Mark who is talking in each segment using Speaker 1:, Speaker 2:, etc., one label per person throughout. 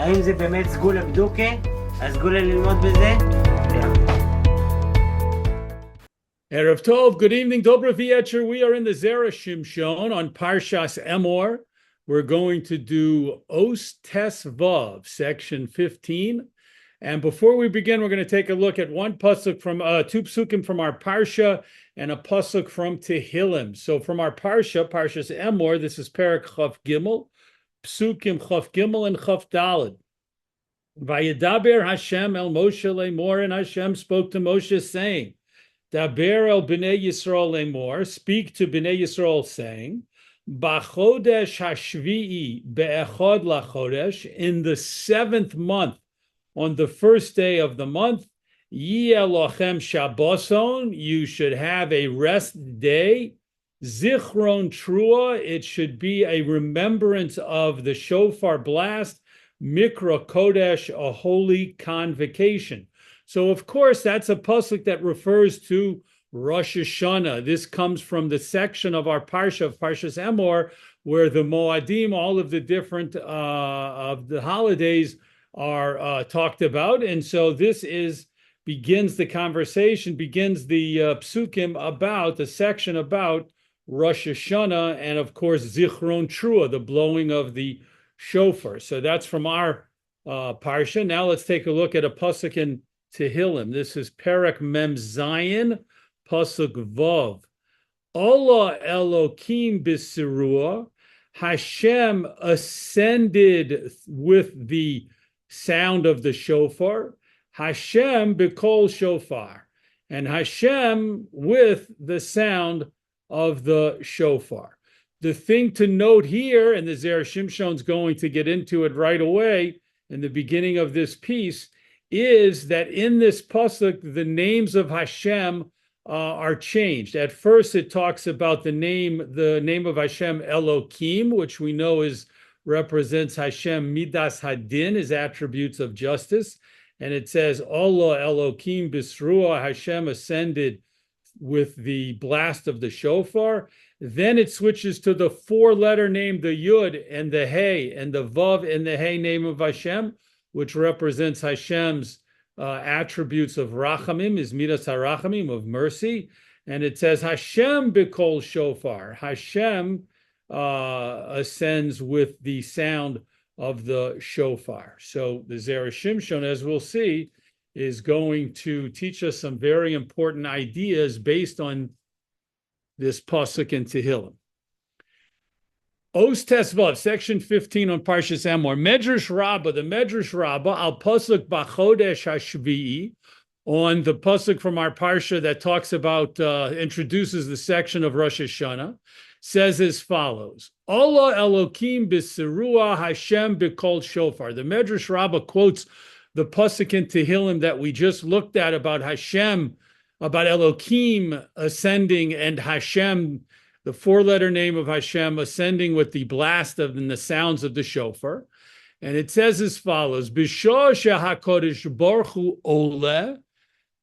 Speaker 1: האם זה באמת סגולה בדוקה? הסגולה ללמוד בזה?
Speaker 2: Erev Tov, good evening, Dobra Vietcher. We are in the Zera Shimshon on Parshas Emor. We're going to do Os Tes Vav, section 15. And before we begin, we're going to take a look at one pasuk from two psukim from our Parsha and a pasuk from Tehillim. So from our Parsha, Parshas Emor, this is Perek Chaf Gimel, psukim Chaf Gimel and Chaf Daled. Vayedaber Hashem el Moshe lemor, and Hashem spoke to Moshe saying, Daber el b'nei Yisrael lemor, speak to b'nei Yisrael saying, B'chodesh hashvi'i be'echad lachodesh, in the 7th month, on the first day of the month, Yeh lochem Shabboson, you should have a rest day. Zichron Trua, it should be a remembrance of the shofar blast. Mikra Kodesh, a holy convocation. So, of course, that's a pasuk that refers to Rosh Hashanah. This comes from the section of our Parsha, of Parshas Emor, where the Moadim, all of the different of the holidays are talked about. And so this begins the conversation, begins the psukim about, the section about Rosh Hashanah, and of course, Zichron Trua, the blowing of the shofar. So that's from our Parsha. Now let's take a look at a pasuk in Tehillim. This is Perek Mem Zayin, pasuk Vav. Allah Elokim b'sirua, Hashem ascended with the sound of the shofar, Hashem b'kol shofar, and Hashem with the sound of the shofar. The thing to note here, and the Zera Shimshon's going to get into it right away in the beginning of this piece, is that in this pasuk, the names of Hashem are changed. At first, it talks about the name of Hashem Elokim, which we know represents Hashem Midas Hadin, his attributes of justice. And it says, Allah Elokim Bisrua, Hashem ascended with the blast of the shofar. Then it switches to the 4-letter name, the Yud and the Hey, and the Vav and the Hey name of Hashem, which represents Hashem's attributes of Rachamim, is Midas HaRachamim, of mercy. And it says, Hashem b'kol shofar. Hashem ascends with the sound of the shofar. So the Zera Shimshon, as we'll see, is going to teach us some very important ideas based on this pasuk in Tehillim. Os Tes Vav, section 15 on Parshas Emor. Medrash Rabbah, the Medrash Rabbah, al pasuk b'chodesh hashvi'i, on the pasuk from our Parsha that talks about, introduces the section of Rosh Hashanah, says as follows: Allah Elokim b'sirua, Hashem b'kol shofar. The Medrash Rabbah quotes the pasuk in Tehillim that we just looked at about Hashem, about Elokim ascending, and Hashem, the 4-letter name of Hashem, ascending with the blast of and the sounds of the shofar. And it says as follows: B'shah she'hakodesh baruch hu oleh,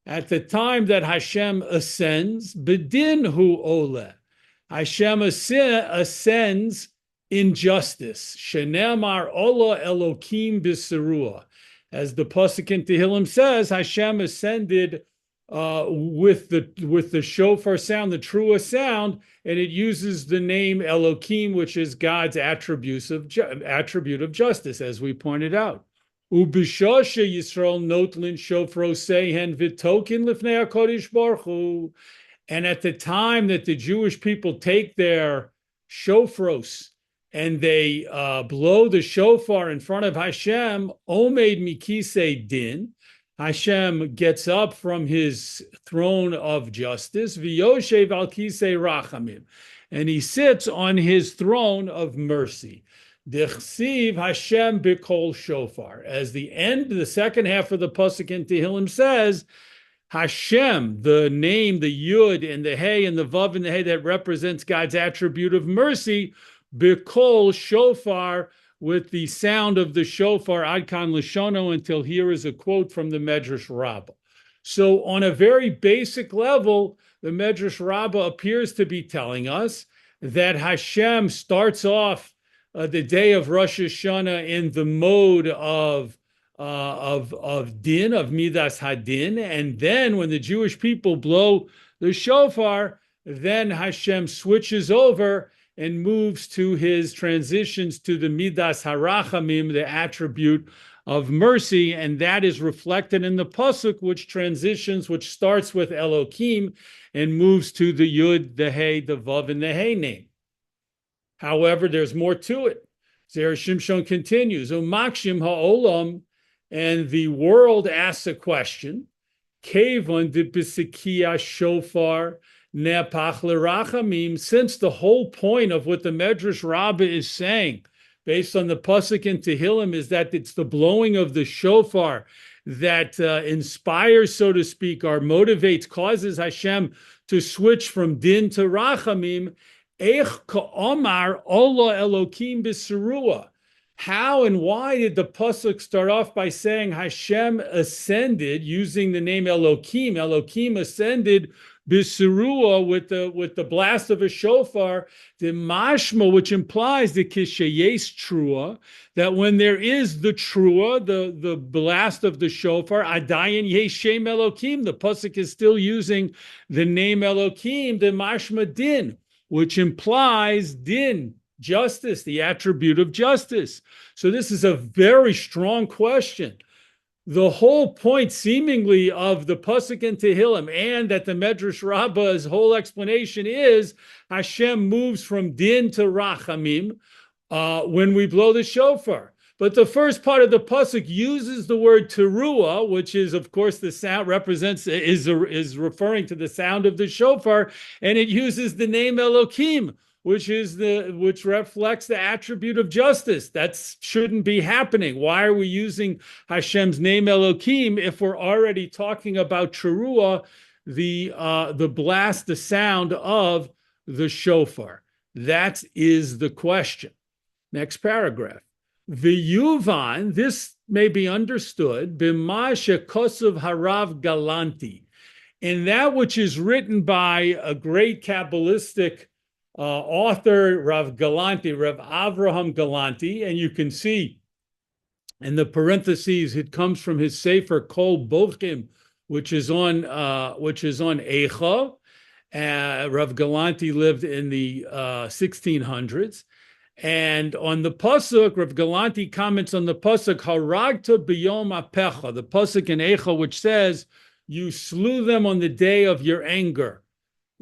Speaker 2: at the time that Hashem ascends, b'din hu oleh, Hashem ascends in justice. Shene'amar Allah Elokim b'sirua. As the pasuk in Tehillim says, Hashem ascended with the shofar sound, the trua sound, and it uses the name Elokim, which is God's attribute of justice, as we pointed out. Ubishah Yisrael notlin shofro sehen v'tokin lifnei HaKodesh Baruch Hu. And at the time that the Jewish people take their shofros and they blow the shofar in front of Hashem, Omed Mikise Din, Hashem gets up from his throne of justice, V'yoshev al Kisei Rachamim, and he sits on his throne of mercy. Dechsiv Hashem b'kol shofar. As the second half of the pasuk in Tehillim says, Hashem, the name, the Yud and the Hey and the Vav and the Hey that represents God's attribute of mercy, b'kol shofar, with the sound of the shofar, ad kan lishono, until here is a quote from the Medrash Rabbah. So on a very basic level, the Medrash Rabbah appears to be telling us that Hashem starts off the day of Rosh Hashanah in the mode of din, of Midas Hadin, and then when the Jewish people blow the shofar, then Hashem switches over and moves to his transitions to the Midas Harachamim, the attribute of mercy, and that is reflected in the pasuk, which starts with Elokim and moves to the Yud, the Hey, the Vav, and the Hey name. However, there's more to it. Zera Shimshon continues, Umakshim ha'olam, and the world asks a question, Kevon de bisikia shofar nepach lerachamim, since the whole point of what the Medrash Rabbah is saying, based on the pasuk in Tehillim, is that it's the blowing of the shofar that inspires, so to speak, or motivates, causes Hashem to switch from din to rachamim. Eich ka'omar ola Elokim b'serua. How and why did the pasuk start off by saying Hashem ascended using the name Elokim? Elokim ascended b'serua with the blast of a shofar, the mashma, which implies the kishayes trua, that when there is the trua, the blast of the shofar, adayin yeshem Elokim, the pasuk is still using the name Elokim, the mashma din, which implies din, justice, the attribute of justice. So this is a very strong question. The whole point, seemingly, of the pasuk in Tehillim and that the Medrash Rabbah's whole explanation is Hashem moves from din to rachamim when we blow the shofar. But the first part of the pasuk uses the word teruah, which is, of course, the sound is referring to the sound of the shofar, and it uses the name Elokim, which reflects the attribute of justice. That shouldn't be happening. Why are we using Hashem's name Elokim if we're already talking about teruah, the blast, the sound of the shofar? That is the question. Next paragraph. V'yuvan, this may be understood, b'ma shekosav harav galanti, in that which is written by a great Kabbalistic author, Rav Galanti, Rav Avraham Galanti, and you can see in the parentheses it comes from his sefer Kol Bochim, which is on Eicha. Rav Galanti lived in the 1600s. And on the pasuk, Rav Galanti comments on the pasuk, Haragta b'yom apecha, the pasuk in Eicha, which says, you slew them on the day of your anger.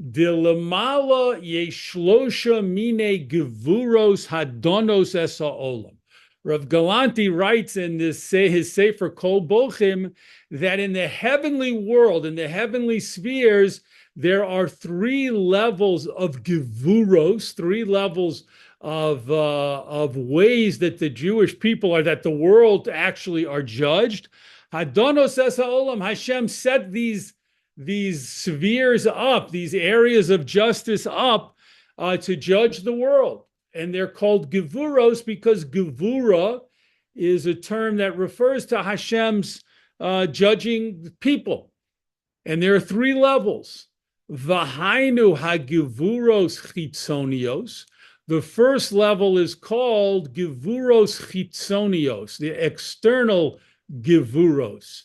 Speaker 2: Dilamala yeshlosha mine gevuros hadonos esa olam. Rav Galanti writes in his sefer Kol Bochim that in the heavenly world, in the heavenly spheres, there are three levels of gevuros, three levels of ways that the Jewish people are, that the world actually are judged. Hadonos esa olam, Hashem set these spheres up, these areas of justice up to judge the world. And they're called gevuros because gevura is a term that refers to Hashem's judging people. And there are three levels. Vahainu hagevuros chitzonios. The first level is called gevuros chitzonios, the external gevuros.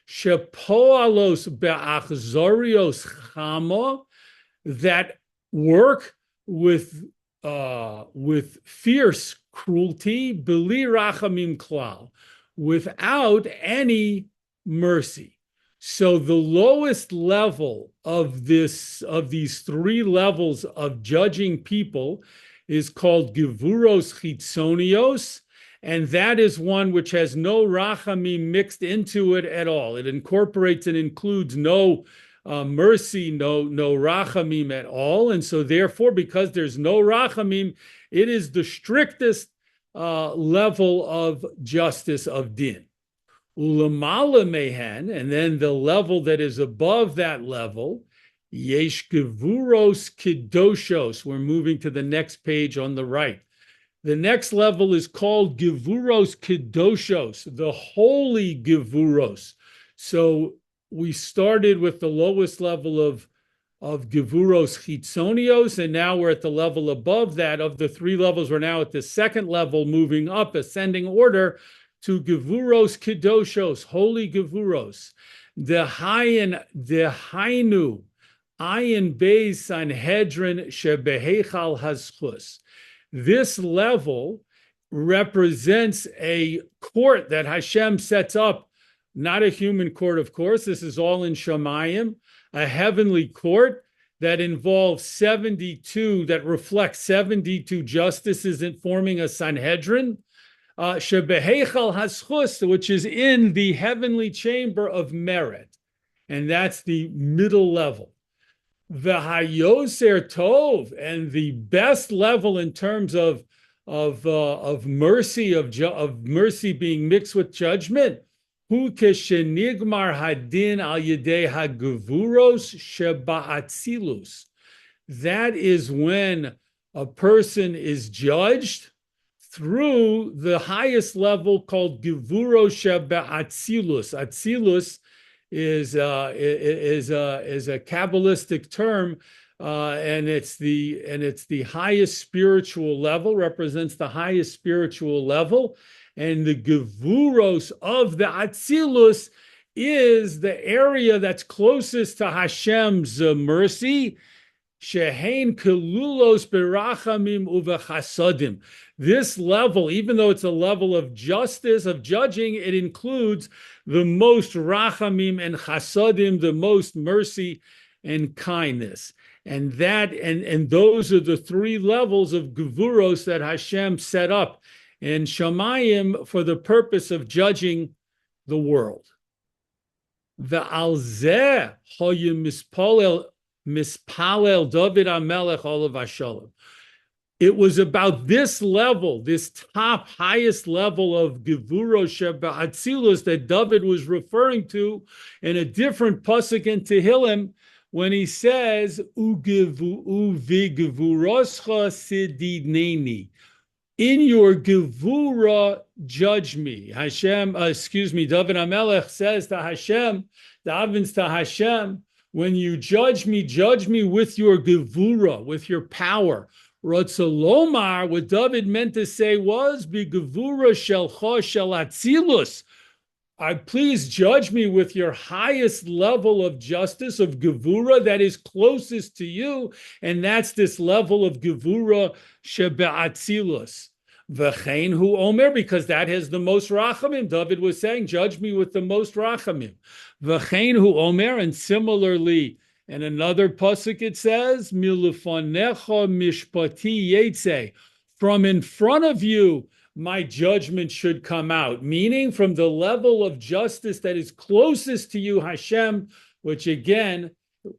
Speaker 2: Shepoalos be'achzorios chama, that work with fierce cruelty, beli rachamim klal, without any mercy. So the lowest level of these three levels of judging people is called gevuros chitzonios, and that is one which has no rachamim mixed into it at all. It incorporates and includes no mercy, no rachamim at all. And so therefore, because there's no rachamim, it is the strictest level of justice of din. Ulamala mehen, and then the level that is above that level, yesh gevuros kedoshos. We're moving to the next page on the right. The next level is called gevuros kedoshos, the holy gevuros. So we started with the lowest level of of Gevuros Chitzonios, and now we're at the level above that. Of the three levels, we're now at the second level, moving up, ascending order, to Gevuros Kedoshos, holy Gevuros. The Hainu, Ayin Beis Sanhedrin Shebehechal Hazchus. This level represents a court that Hashem sets up, not a human court, of course. This is all in Shamayim, a heavenly court that involves 72, that reflects 72 justices in forming a Sanhedrin, Shebehechal Haschus, which is in the heavenly chamber of merit. And that's the middle level. The Hayoser Tov, and the best level in terms of mercy, of mercy being mixed with judgment, Hu keshenigmar hadin al yedei hagevuros sheba'atzilus. That is when a person is judged through the highest level called gevuros sheba'atzilus. Atzilus is a Kabbalistic term, and it's the highest spiritual level, represents the highest spiritual level. And the Gevuros of the Atzilus is the area that's closest to Hashem's mercy. Shehein kelulos berachamim uvechasadim. This level, even though it's a level of justice, of judging, it includes the most rachamim and chasadim, the most mercy and kindness. And those are the three levels of Gevuros that Hashem set up in Shamayim for the purpose of judging the world. Ve'al zeh hoyu mispalel David HaMelech olav hashalom. It was about this level, this top, highest level of Gevuros Sheba'atzilus that David was referring to in a different pasuk in Tehillim when he says, Uvigevuroscha sididneni. In your Gevura, judge me. David HaMelech says to Hashem, davens to Hashem, when you judge me with your Gevura, with your power. Ratzalomar, what David meant to say was, Be Gevura shelcha shel atzilus. Please judge me with your highest level of justice, of Gevura, that is closest to you, and that's this level of Gevura shebe'atzilus. V'chein hu omer, because that has the most rachamim. David was saying, judge me with the most rachamim. V'chein hu omer, and similarly, in another pasuk it says, Milufanecha mishpati yetze, from in front of you my judgment should come out, meaning from the level of justice that is closest to you, Hashem, which again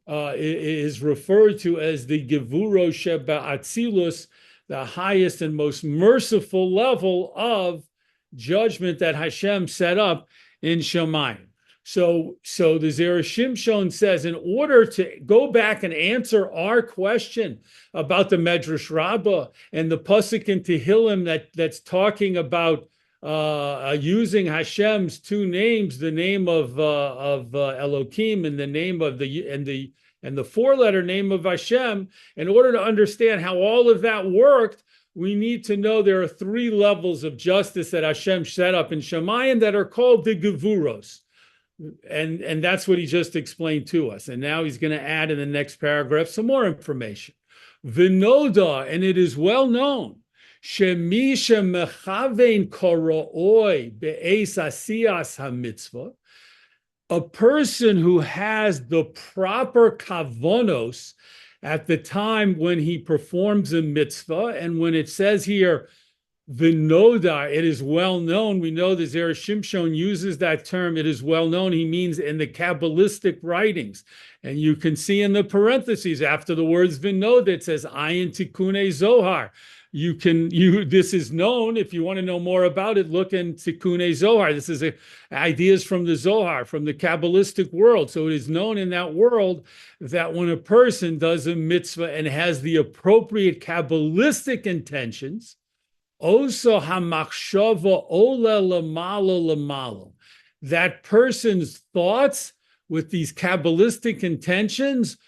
Speaker 2: is referred to as the Gevuro Sheba'atzilus, the highest and most merciful level of judgment that Hashem set up in Shamayim. So the Zera Shimshon says, in order to go back and answer our question about the Medrash Rabbah and the pasuk in Tehillim that's talking about using Hashem's two names, the name of Elohim and the name of the four-letter name of Hashem, in order to understand how all of that worked, we need to know there are three levels of justice that Hashem set up in Shamayim that are called the Gevuros. And that's what he just explained to us. And now he's going to add in the next paragraph some more information. V'noda, and it is well known, shemi shemechavein koro'oi be'eis asiyas hamitzvah, a person who has the proper kavonos at the time when he performs a mitzvah, and when it says here, V'noda, it is well known. We know that Zera Shimshon uses that term. It is well known. He means in the Kabbalistic writings. And you can see in the parentheses after the words V'noda, it says Ayin Tikkunei Zohar. This is known. If you want to know more about it, look in Tikkunei Zohar. This is ideas from the Zohar, from the Kabbalistic world. So it is known in that world that when a person does a mitzvah and has the appropriate Kabbalistic intentions, Oso hamachshava ola lamalo lamalo. That person's thoughts with these Kabbalistic intentions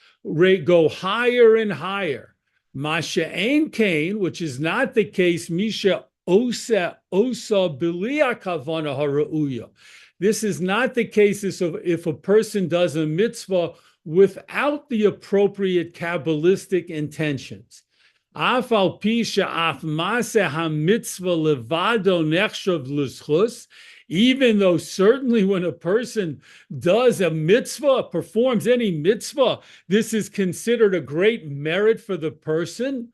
Speaker 2: go higher and higher. Masha ein kain, which is not the case, misha osa bilia kavana harauya. This is not the case if a person does a mitzvah without the appropriate Kabbalistic intentions. Af al pi she'af maseh ha-mitzvah levado nechshav l'schus, even though certainly when a person does a mitzvah, performs any mitzvah, this is considered a great merit for the person.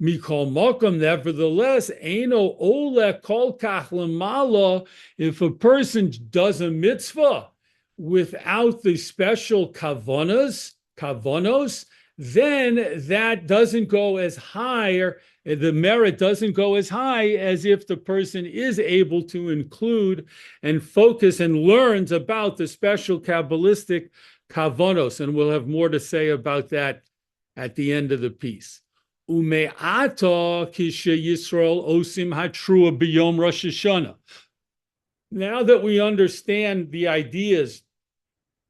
Speaker 2: Mikol Mokum, nevertheless, Eino Ole Kol Kach Lamala, if a person does a mitzvah without the special kavanos, then that doesn't go as high, the merit doesn't go as high as if the person is able to include and focus and learns about the special Kabbalistic kavanos. And we'll have more to say about that at the end of the piece. Ume'ata kishe Yisrael osim hatrua b'yom Rosh Hashanah. Now that we understand the ideas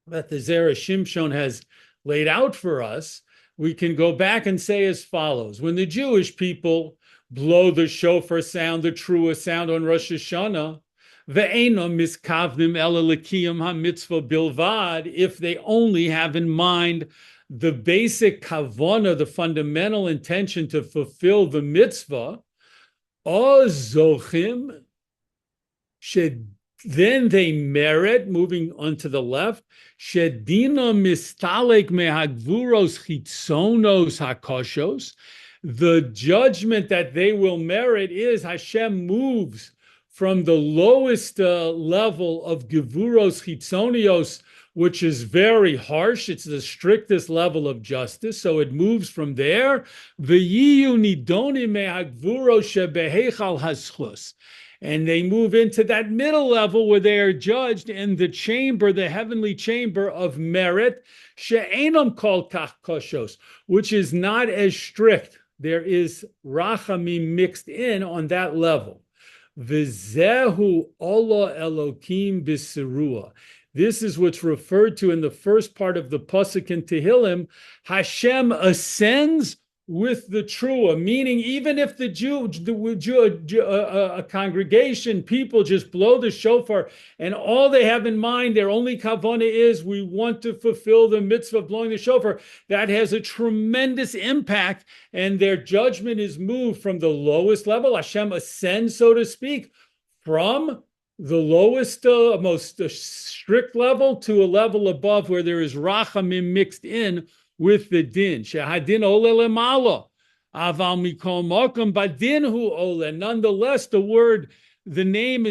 Speaker 2: that the Zera Shimshon has laid out for us, we can go back and say as follows. When the Jewish people blow the shofar sound, the trua sound on Rosh Hashanah, ve'ena miskavnim ela l'kiyam ha-mitzvah bilvad, if they only have in mind the basic kavana, the fundamental intention to fulfill the mitzvah, ozochim, then they merit, moving on to the left, shedina mistalek mehagvuros chitzonos hakoshos, the judgment that they will merit is Hashem moves from the lowest level of gevuros chitzonios, which is very harsh. It's the strictest level of justice. So it moves from there. V'yiyu nidonim mehagvuros shebehechal haschus. And they move into that middle level where they are judged in the chamber, the heavenly chamber of merit, she'enam kol kach koshos, which is not as strict. There is rachamim mixed in on that level. V'zehu ola elokim b'sirua. This is what's referred to in the first part of the pasuk in Tehillim. Hashem ascends with the trua, meaning even if a congregation, people just blow the shofar and all they have in mind, their only kavana is we want to fulfill the mitzvah of blowing the shofar, that has a tremendous impact, and their judgment is moved from the lowest level. Hashem ascends, so to speak, from the lowest, most strict level to a level above where there is rachamim mixed in with the din. Shehadin ole lemala, aval mikol makom badin hu ole. Nonetheless, the name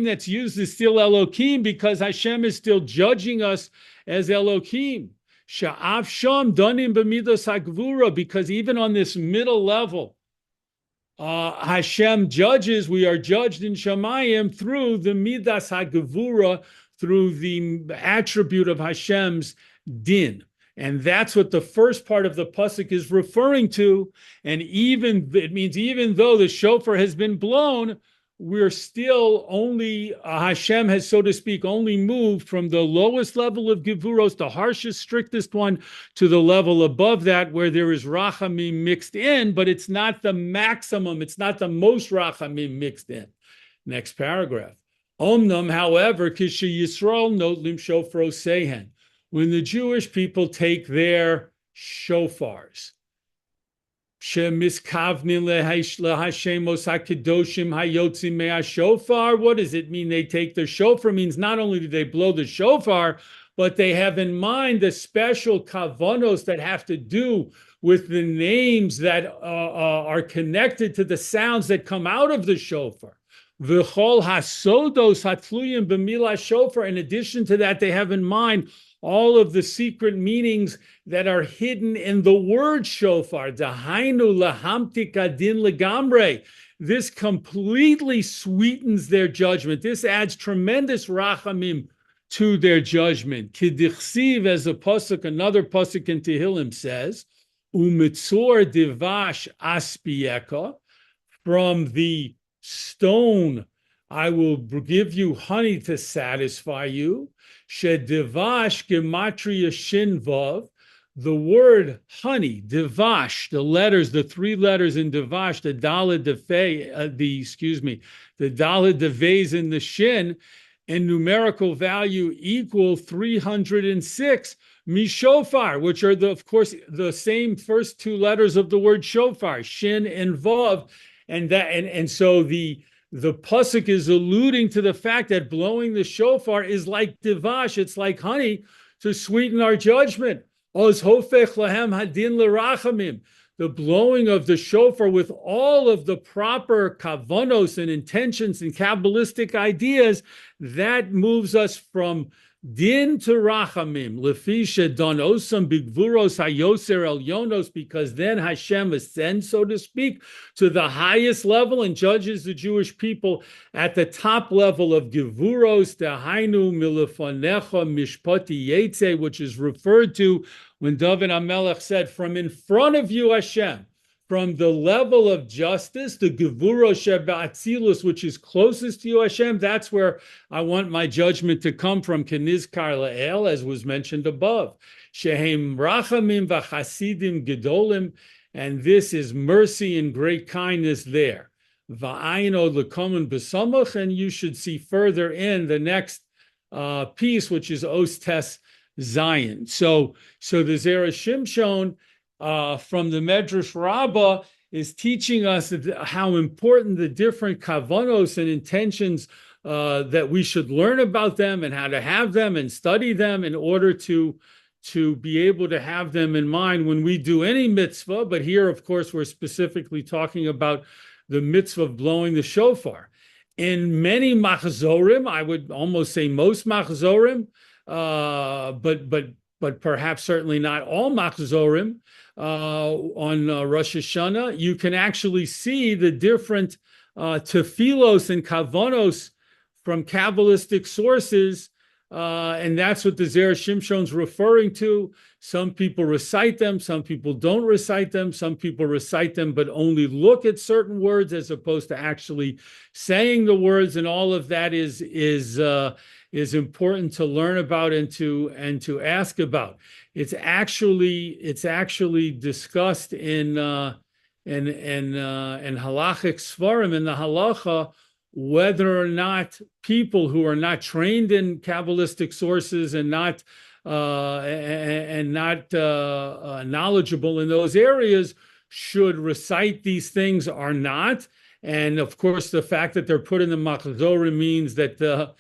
Speaker 2: that's used is still Elokim, because Hashem is still judging us as Elokim. Sha'af sham danim b'midos hagvura, because even on this middle level, Hashem judges. We are judged in Shamayim through the midas hagvura, through the attribute of Hashem's din. And that's what the first part of the pasuk is referring to. And it means even though the shofar has been blown, we're still only, Hashem has, so to speak, only moved from the lowest level of Gevuros, the harshest, strictest one, to the level above that where there is Rachamim mixed in, but it's not the maximum, it's not the most Rachamim mixed in. Next paragraph. Omnam, however, Kisha Yisrael notlim shofro sehen. When the Jewish people take their shofars, shemiskavnin lehashemos hakedoshim hayotzim me'ashofar. What does it mean? They take their shofar. It means not only do they blow the shofar, but they have in mind the special kavanos that have to do with the names that are connected to the sounds that come out of the shofar. V'chol hasodos hatluyim b'milah shofar. In addition to that, they have in mind all of the secret meanings that are hidden in the word shofar. Dahainu lahamtik adin legamre. This completely sweetens their judgment. This adds tremendous rachamim to their judgment. Kidichsiv, as a pasuk, another pasuk in Tehillim says, umitzor divash aspieka, from the stone I will give you honey to satisfy you. Shedivash gematria shin vav. the word honey, devash, the three letters in devash, the daled defay, the daled devays in the shin, in numerical value equal 306 mishofar, which are of course the same first two letters of the word shofar, shin and vav, and so the pasuk is alluding to the fact that blowing the shofar is like devash, it's like honey to sweeten our judgment. Oz hofech lahem hadin l'rachamim. The blowing of the shofar with all of the proper kavanos and intentions and Kabbalistic ideas, that moves us from din to rachamim. Lefisha donosam bigvuros hayoser el yonos, because then Hashem ascends, so to speak, to the highest level and judges the Jewish people at the top level of givuros, dehainu milefanecha mishpati yetze, which is referred to when David HaMelech said, from in front of you, Hashem, from the level of justice, the Gevuro Sheba'atzilus, which is closest to you, Hashem, that's where I want my judgment to come from, Kenizkar La'el, as was mentioned above. Shehem Rachamim V'Chasidim Gedolim, and this is mercy and great kindness there. Va'ayno L'Komen B'Samach, and you should see further in the next piece, which is Ostes Zion. So the Zera Shimshon from the Medrash Rabbah is teaching us how important the different kavanos and intentions that we should learn about them and how to have them and study them in order to be able to have them in mind when we do any mitzvah. But here, of course, we're specifically talking about the mitzvah of blowing the shofar. In many machzorim, I would almost say most machzorim, but perhaps certainly not all machzorim, on Rosh Hashanah, you can actually see the different tefillos and kavanos from Kabbalistic sources, and that's what the Zera Shimshon's referring to. Some people recite them, some people don't recite them, some people recite them but only look at certain words as opposed to actually saying the words, and all of that is important to learn about and to ask about. It's actually discussed in halachic svarim, in the halacha, whether or not people who are not trained in Kabbalistic sources and not knowledgeable in those areas should recite these things or not. And of course, the fact that they're put in the machzorim means that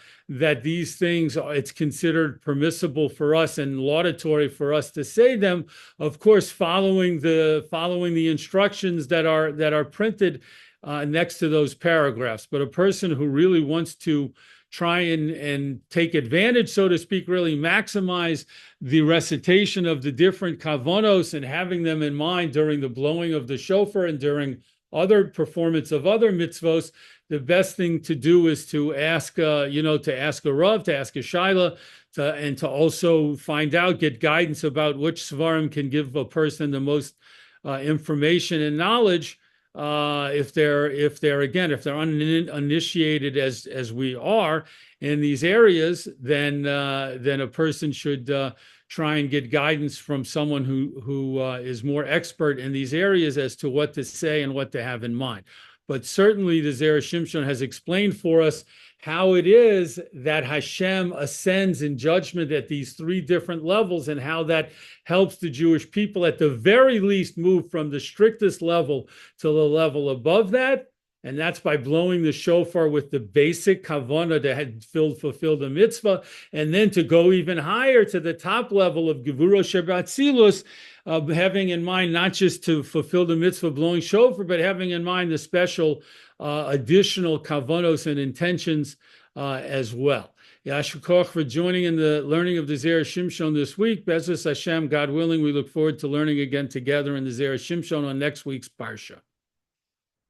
Speaker 2: these things, it's considered permissible for us and laudatory for us to say them, of course, following the instructions that are printed next to those paragraphs. But a person who really wants to try and take advantage, so to speak, really maximize the recitation of the different kavanos and having them in mind during the blowing of the shofar and during other performance of other mitzvos, the best thing to do is to ask, to ask a Rav, to ask a Shaila, and to also find out, get guidance about which svarim can give a person the most information and knowledge. If they're uninitiated as we are in these areas, then a person should try and get guidance from someone who is more expert in these areas as to what to say and what to have in mind. But certainly the Zera Shimshon has explained for us how it is that Hashem ascends in judgment at these three different levels, and how that helps the Jewish people at the very least move from the strictest level to the level above that. And that's by blowing the shofar with the basic kavanah that had fulfilled the mitzvah, and then to go even higher to the top level of Gevuro Shebatzilus, having in mind not just to fulfill the mitzvah of blowing shofar, but having in mind the special additional kavanos and intentions as well. Yasher koach for joining in the learning of the Zera Shimshon this week. Be'ezus Hashem, God willing, we look forward to learning again together in the Zera Shimshon on next week's Parsha.